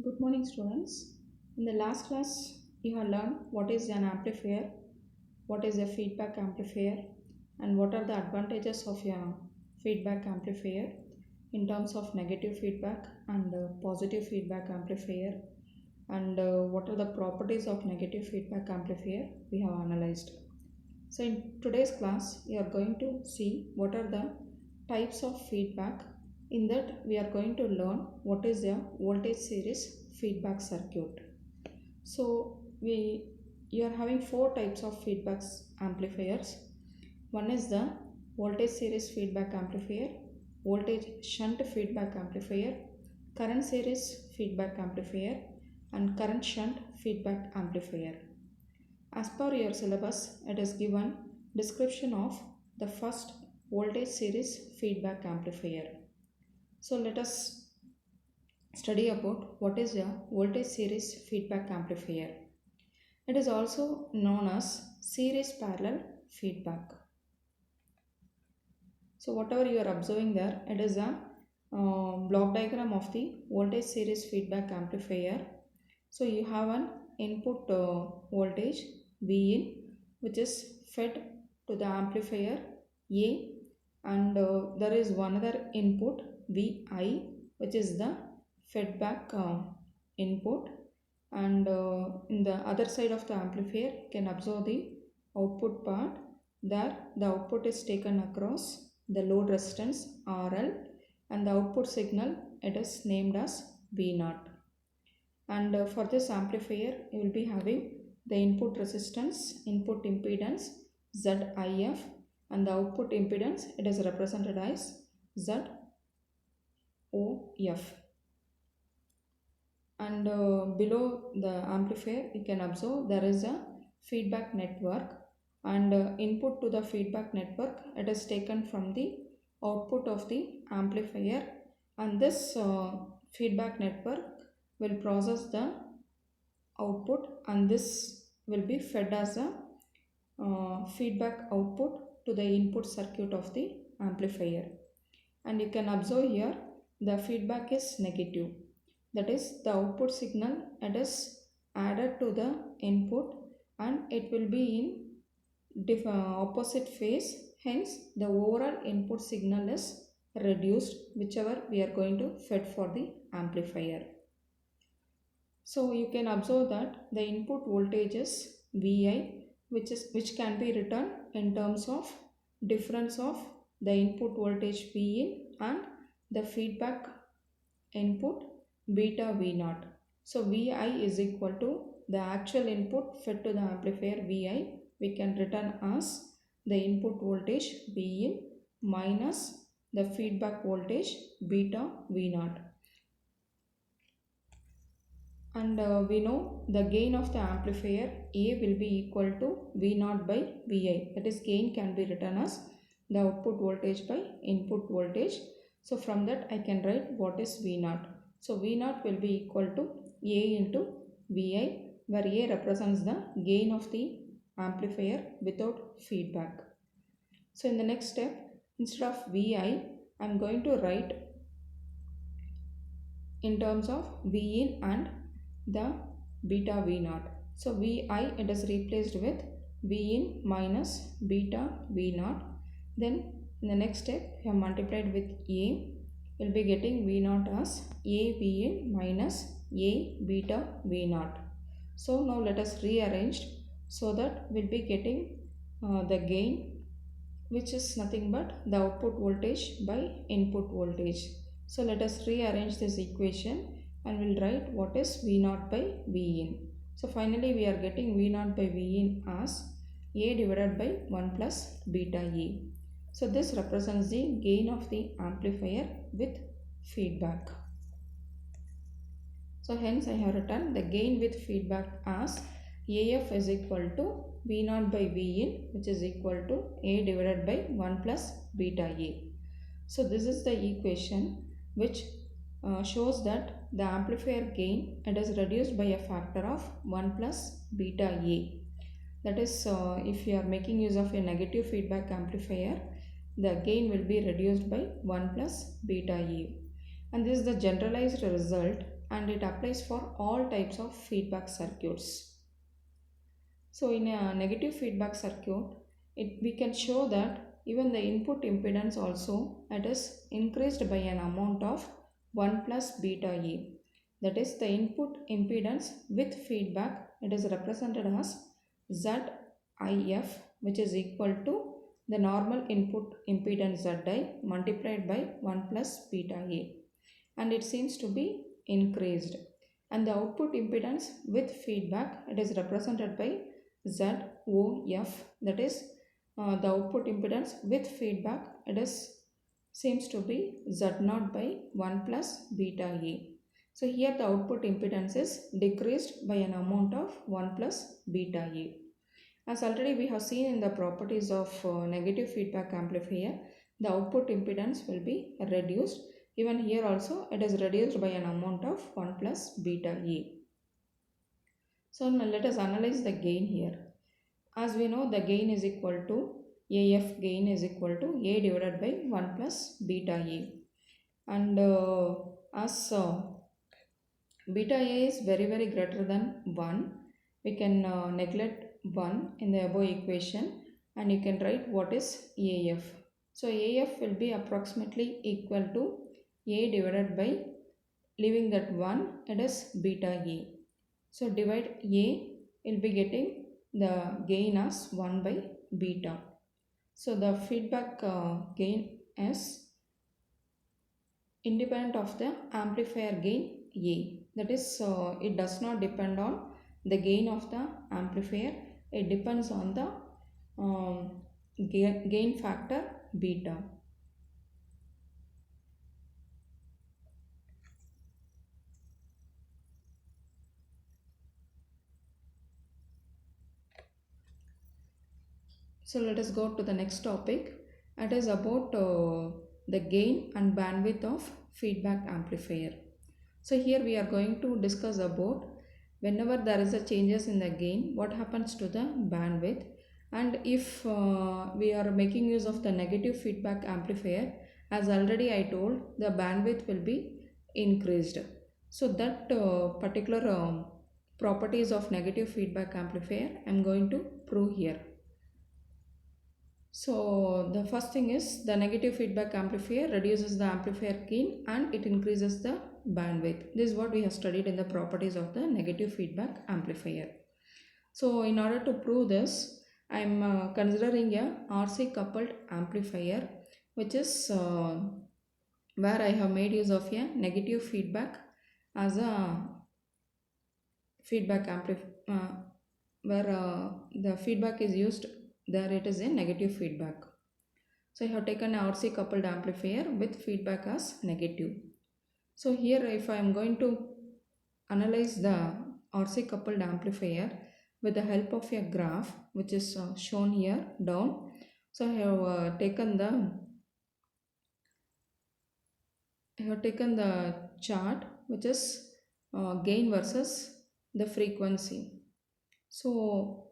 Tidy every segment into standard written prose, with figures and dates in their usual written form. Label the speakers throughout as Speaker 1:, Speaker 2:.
Speaker 1: Good morning, students. In the last class, you have learned what is an amplifier, what is a feedback amplifier, and what are the advantages of a feedback amplifier in terms of negative feedback and positive feedback amplifier, and what are the properties of negative feedback amplifier we have analyzed. So, in today's class, we are going to see what are the types of feedback. In that, we are going to learn what is a voltage series feedback circuit. So, you are having four types of feedback amplifiers. One is the voltage series feedback amplifier, voltage shunt feedback amplifier, current series feedback amplifier, and current shunt feedback amplifier. As per your syllabus, it is given description of the first voltage series feedback amplifier. So let us study about what is a voltage series feedback amplifier. It is also known as series parallel feedback. So whatever you are observing there, it is a block diagram of the voltage series feedback amplifier. So you have an input voltage Vin which is fed to the amplifier A, and there is one other input Vi which is the feedback input, and in the other side of the amplifier you can observe the output part. There the output is taken across the load resistance RL, and the output signal it is named as V0. And for this amplifier you will be having the input resistance, input impedance ZIF, and the output impedance it is represented as ZOF. And below the amplifier you can observe there is a feedback network, and input to the feedback network it is taken from the output of the amplifier, and this feedback network will process the output, and this will be fed as a feedback output to the input circuit of the amplifier. And you can observe here the feedback is negative, that is the output signal it is added to the input and it will be in opposite phase, hence the overall input signal is reduced whichever we are going to fed for the amplifier. So you can observe that the input voltage is Vi, which can be written in terms of difference of the input voltage Vin and the feedback input beta V0. So Vi is equal to the actual input fed to the amplifier Vi, we can return as the input voltage Vin minus the feedback voltage beta V0. And we know the gain of the amplifier A will be equal to V0 by Vi. That is, gain can be written as the output voltage by input voltage. So from that I can write what is V0. So V0 will be equal to A into Vi, where A represents the gain of the amplifier without feedback. So in the next step, instead of Vi, I am going to write in terms of Vin and the beta V0. So Vi it is replaced with Vin minus beta V0. Then in the next step we have multiplied with A, will be getting V0 as A Vin minus A beta V0. So now let us rearrange so that we'll be getting the gain, which is nothing but the output voltage by input voltage. So let us rearrange this equation and we'll write what is V0 by Vin. So finally we are getting V0 by Vin as A divided by 1 plus beta A. So this represents the gain of the amplifier with feedback. So hence I have written the gain with feedback as AF is equal to V0 by Vin, which is equal to A divided by 1 plus beta A. So this is the equation which shows that the amplifier gain it is reduced by a factor of 1 plus beta A. That is, if you are making use of a negative feedback amplifier, the gain will be reduced by 1 plus beta A. And this is the generalized result and it applies for all types of feedback circuits. So in a negative feedback circuit, we can show that even the input impedance also it is increased by an amount of 1 plus beta A. That is the input impedance with feedback, it is represented as ZIF, which is equal to the normal input impedance ZI multiplied by 1 plus beta A, and it seems to be increased. And the output impedance with feedback, it is represented by ZOF, that is the output impedance with feedback, it is seems to be Z0 by 1 plus beta A. So here the output impedance is decreased by an amount of 1 plus beta A. As already we have seen in the properties of negative feedback amplifier, the output impedance will be reduced. Even here also it is reduced by an amount of 1 plus beta A. So now let us analyze the gain here. As we know, the gain is equal to AF gain is equal to A divided by 1 plus beta A. And as beta A is very greater than 1, we can neglect 1 in the above equation and you can write what is AF. So AF will be approximately equal to A divided by, leaving that 1, it is beta A. So divide A, will be getting the gain as 1 by beta. So the feedback gain is independent of the amplifier gain A. That is, it does not depend on the gain of the amplifier. It depends on the gain factor beta. So let us go to the next topic. It is about the gain and bandwidth of feedback amplifier. So here we are going to discuss about whenever there is a changes in the gain, what happens to the bandwidth, and if we are making use of the negative feedback amplifier, as already I told, the bandwidth will be increased. So that particular properties of negative feedback amplifier I am going to prove here. So the first thing is the negative feedback amplifier reduces the amplifier gain and it increases the bandwidth. This is what we have studied in the properties of the negative feedback amplifier. So in order to prove this, I am considering a RC coupled amplifier, which is where I have made use of a negative feedback as a feedback amplifier, where the feedback is used, there it is a negative feedback. So I have taken a RC coupled amplifier with feedback as negative. So here if I am going to analyze the RC coupled amplifier with the help of a graph which is shown here down. So I have taken the chart which is gain versus the frequency. So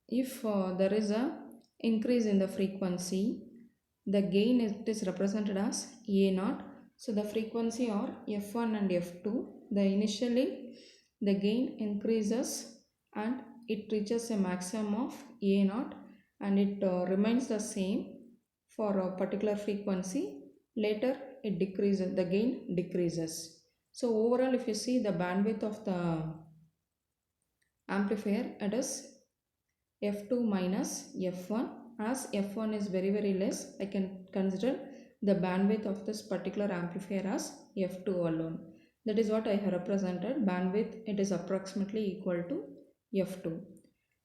Speaker 1: if there is a increase in the frequency, the gain is represented as A0. So the frequency are F1 and F2. Initially the gain increases and it reaches a maximum of A0 and it remains the same for a particular frequency. Later it decreases, the gain decreases. So overall if you see the bandwidth of the amplifier, it is F2 minus F1. As F1 is very less, I can consider the bandwidth of this particular amplifier as F2 alone. That is what I have represented. Bandwidth, it is approximately equal to F2.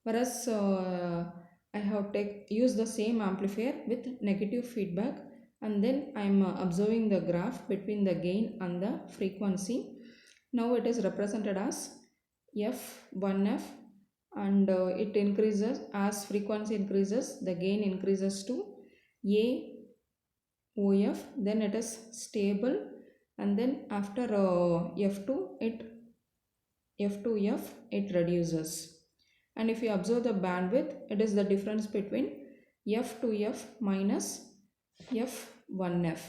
Speaker 1: Whereas I have used the same amplifier with negative feedback, and then I am observing the graph between the gain and the frequency. Now it is represented as F1F, and it increases as frequency increases, the gain increases to AOF, then it is stable, and then after F2F it reduces. And if you observe the bandwidth, it is the difference between F2F minus F1F,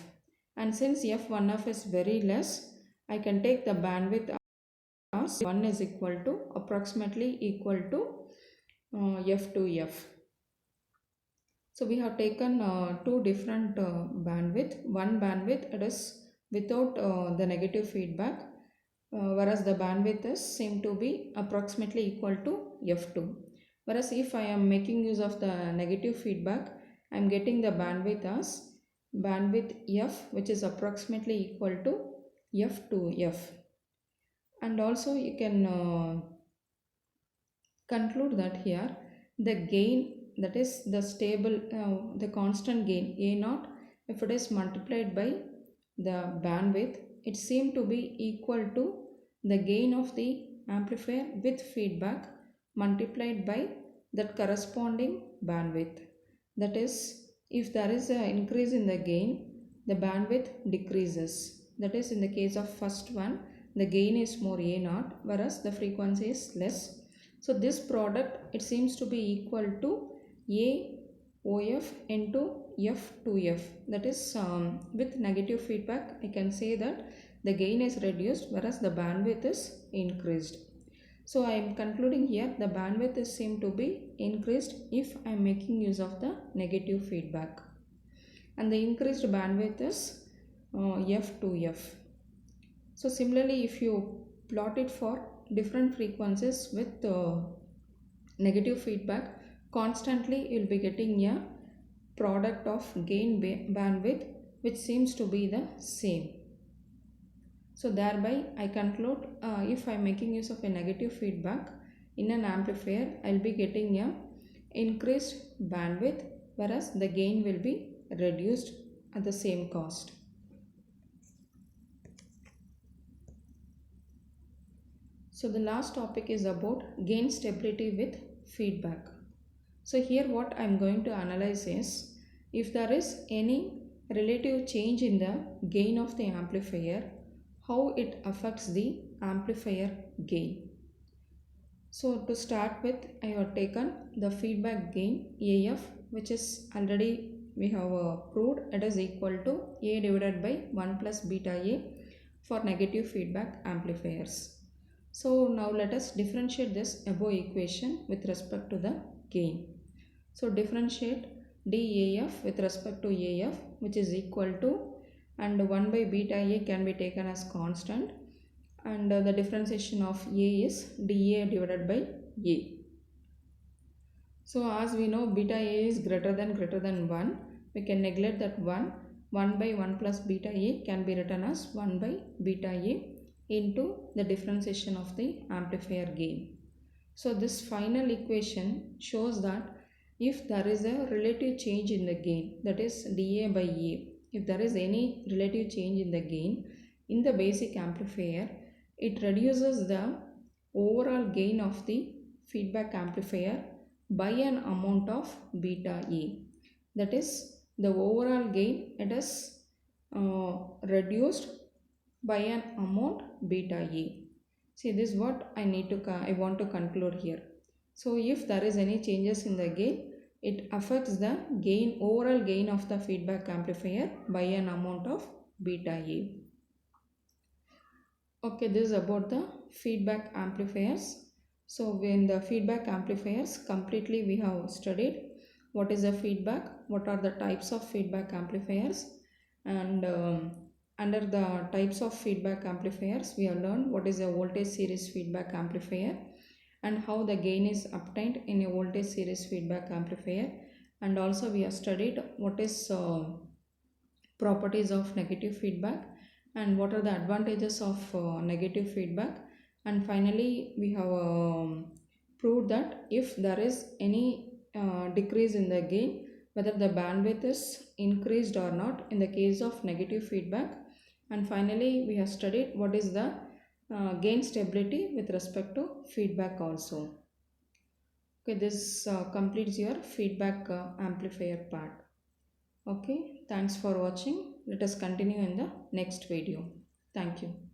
Speaker 1: and since F1F is very less I can take the bandwidth as 1 is equal to approximately equal to f to f. So we have taken two different bandwidth. One bandwidth, it is without the negative feedback, whereas the bandwidth is seem to be approximately equal to f2. Whereas if I am making use of the negative feedback, I am getting the bandwidth as bandwidth f, which is approximately equal to f to f. And also you can conclude that here the gain, that is the stable the constant gain a naught, if it is multiplied by the bandwidth, it seems to be equal to the gain of the amplifier with feedback multiplied by that corresponding bandwidth. That is, if there is an increase in the gain, the bandwidth decreases. That is, in the case of first one, the gain is more a naught, whereas the frequency is less. So this product, it seems to be equal to A OF into F to F. That is, with negative feedback, I can say that the gain is reduced whereas the bandwidth is increased. So I am concluding here the bandwidth is seem to be increased if I am making use of the negative feedback, and the increased bandwidth is F to F. So similarly, if you plot it for different frequencies with negative feedback, constantly you will be getting a product of gain bandwidth which seems to be the same. So thereby I conclude, if I am making use of a negative feedback in an amplifier, I will be getting a increased bandwidth, whereas the gain will be reduced at the same cost. So the last topic is about gain stability with feedback. So here what I am going to analyze is if there is any relative change in the gain of the amplifier, how it affects the amplifier gain. So to start with, I have taken the feedback gain AF, which is already we have proved it is equal to A divided by 1 plus beta A for negative feedback amplifiers. So now let us differentiate this above equation with respect to the gain. So differentiate dAF with respect to AF, which is equal to, and 1 by beta A can be taken as constant, and the differentiation of A is dA divided by A. So as we know beta A is greater than 1, we can neglect that 1. 1 by 1 plus beta A can be written as 1 by beta A into the differentiation of the amplifier gain. So this final equation shows that if there is a relative change in the gain, that is dA by A, if there is any relative change in the gain in the basic amplifier, it reduces the overall gain of the feedback amplifier by an amount of beta A. That is, the overall gain, it is reduced by an amount beta A. See, this is what I want to conclude here. So if there is any changes in the gain, it affects the overall gain of the feedback amplifier by an amount of beta A. Okay, this is about the feedback amplifiers. So in the feedback amplifiers, completely we have studied what is the feedback, what are the types of feedback amplifiers, and under the types of feedback amplifiers, we have learned what is a voltage series feedback amplifier and how the gain is obtained in a voltage series feedback amplifier, and also we have studied what is properties of negative feedback and what are the advantages of negative feedback, and finally we have proved that if there is any decrease in the gain, whether the bandwidth is increased or not in the case of negative feedback, and finally we have studied what is the gain stability with respect to feedback also. Okay, this completes your feedback amplifier part. Okay, thanks for watching. Let us continue in the next video. Thank you.